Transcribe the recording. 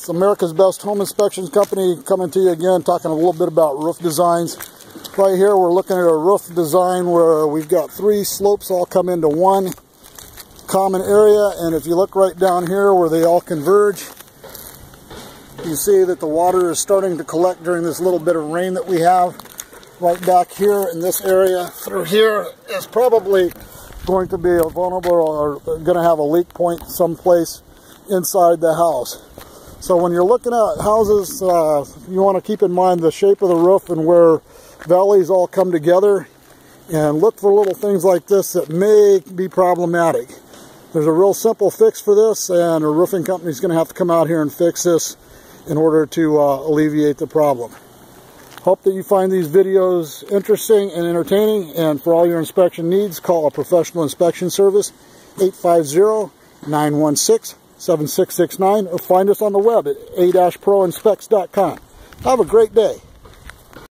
Smith, America's Best Home Inspection Company, coming to you again, talking a little bit about roof designs. Right here we're looking at a roof design where we've got 3 slopes all come into one common area, and if you look right down here where they all converge, you see that the water is starting to collect during this little bit of rain that we have. Right back here in this area through here is probably going to be a vulnerable or going to have a leak point someplace inside the house. So when you're looking at houses, you want to keep in mind the shape of the roof and where valleys all come together, and look for little things like this that may be problematic. There's a real simple fix for this, and a roofing company is going to have to come out here and fix this in order to alleviate the problem. Hope that you find these videos interesting and entertaining, and for all your inspection needs, call a professional inspection service, 850-916-7669, or find us on the web at a-proinspects.com. Have a great day.